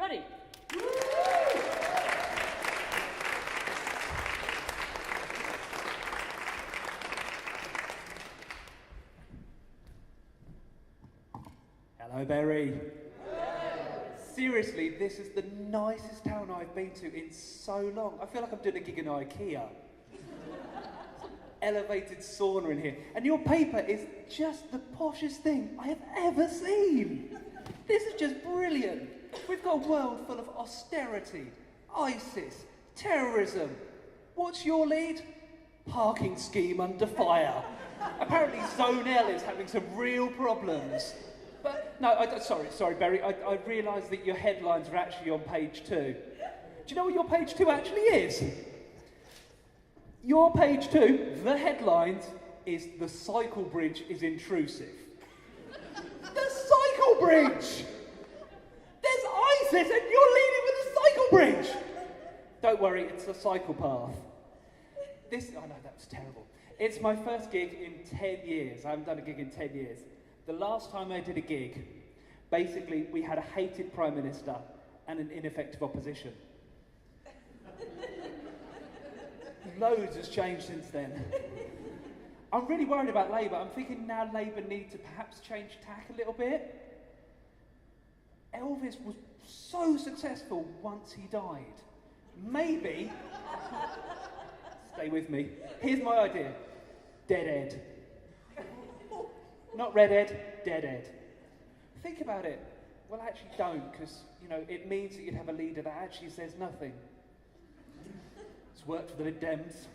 Ruddy. Hello, Berry. Seriously, this is the nicest town I've been to in so long. I feel like I'm doing a gig in IKEA. Elevated sauna in here. And your paper is just the poshest thing I have ever seen. This is just brilliant. We've got a world full of austerity, ISIS, terrorism. What's your lead? Parking scheme under fire. Apparently Zone L is having some real problems. But, no, sorry, Berry, I realised that your headlines are actually on page 2. Do you know what your page 2 actually is? Your page 2, the headlines, is the cycle bridge is intrusive. The cycle bridge! There's ISIS and you're leading with a cycle bridge! Don't worry, it's a cycle path. Oh no, that was terrible. It's my first gig in 10 years. I haven't done a gig in 10 years. The last time I did a gig, basically we had a hated Prime Minister and an ineffective opposition. Loads has changed since then. I'm really worried about Labour. I'm thinking now Labour need to perhaps change tack a little bit. Elvis was so successful once he died. Maybe, stay with me, here's my idea. Dead Ed. Not Red Ed, Dead Ed. Think about it. Well, actually don't, because, it means that you'd have a leader that actually says nothing. It's worked for the Lib Dems.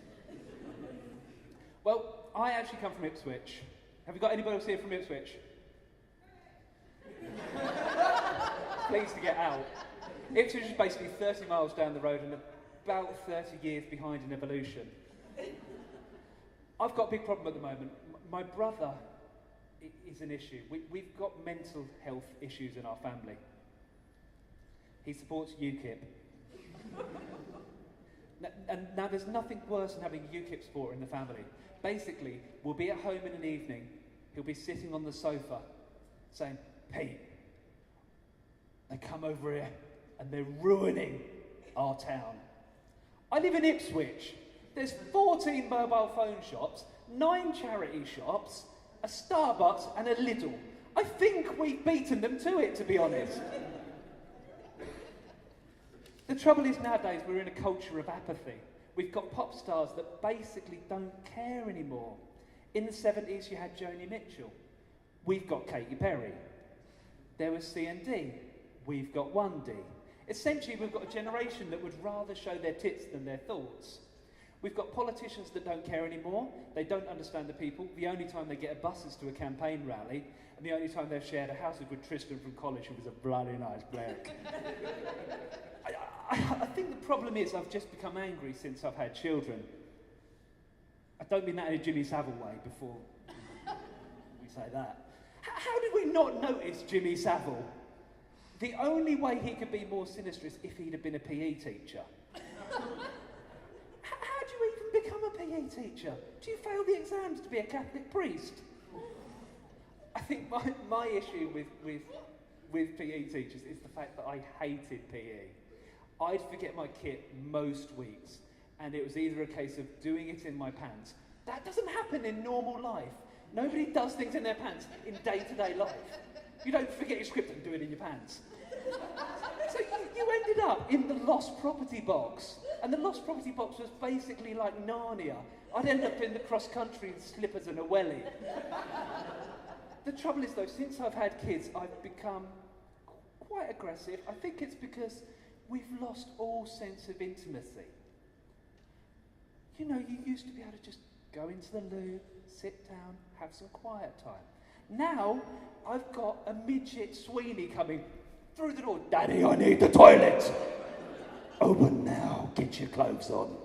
Well, I actually come from Ipswich. Have you got anybody else here from Ipswich? Pleased to get out. Ipswich is basically 30 miles down the road and about 30 years behind in evolution. I've got a big problem at the moment. My brother is an issue. We've got mental health issues in our family. He supports UKIP. Now, there's nothing worse than having a UKIP supporter in the family. Basically, we'll be at home in an evening, he'll be sitting on the sofa saying, Pete, they come over here and they're ruining our town. I live in Ipswich. There's 14 mobile phone shops, 9 charity shops, a Starbucks and a Lidl. I think we've beaten them to it, to be honest. The trouble is nowadays we're in a culture of apathy. We've got pop stars that basically don't care anymore. In the 70s you had Joni Mitchell. We've got Katy Perry. There was C&D. We've got 1D. Essentially we've got a generation that would rather show their tits than their thoughts. We've got politicians that don't care anymore. They don't understand the people. The only time they get a bus is to a campaign rally, and the only time they've shared a house is with Tristan from college, who was a bloody nice bloke. I think the problem is I've just become angry since I've had children. I don't mean that in a Jimmy Savile way before we say that. How did we not notice Jimmy Savile? The only way he could be more sinister is if he'd have been a PE teacher. How do you even become a PE teacher? Do you fail the exams to be a Catholic priest? I think my issue with PE teachers is the fact that I hated PE. I'd forget my kit most weeks, and it was either a case of doing it in my pants. That doesn't happen in normal life. Nobody does things in their pants in day-to-day life. You don't forget your script and do it in your pants. So you ended up in the lost property box, and the lost property box was basically like Narnia. I'd end up in the cross-country in slippers and a welly. The trouble is though, since I've had kids, I've become quite aggressive. I think it's because we've lost all sense of intimacy. You used to be able to just go into the loo, sit down, have some quiet time. Now, I've got a midget Sweeney coming through the door. Daddy, I need the toilet. Open now, get your clothes on.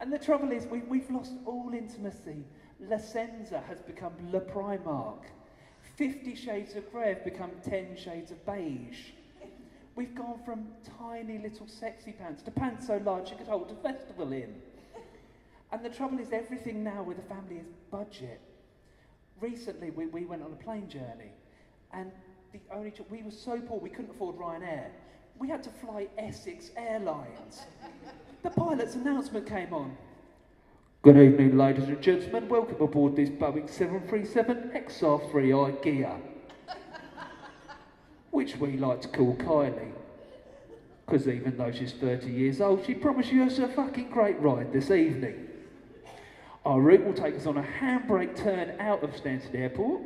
And the trouble is, we've lost all intimacy. La Senza has become Le Primark. 50 Shades of Grey have become 10 Shades of Beige. We've gone from tiny little sexy pants to pants so large you could hold a festival in. And the trouble is, everything now with a family is budget. Recently, we went on a plane journey, and we were so poor we couldn't afford Ryanair. we had to fly Essex Airlines. The pilot's announcement came on. Good evening, ladies and gentlemen. Welcome aboard this Boeing 737 XR3i Gear, which we like to call Kylie. Because even though she's 30 years old, she promised us a fucking great ride this evening. Our route will take us on a handbrake turn out of Stansted Airport.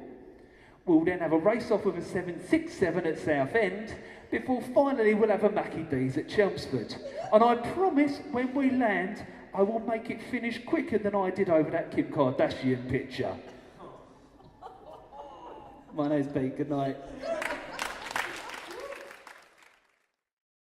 We'll then have a race off with a 767 at Southend, before finally we'll have a Mackie D's at Chelmsford. And I promise when we land, I will make it finish quicker than I did over that Kim Kardashian picture. My name's Pete, good night.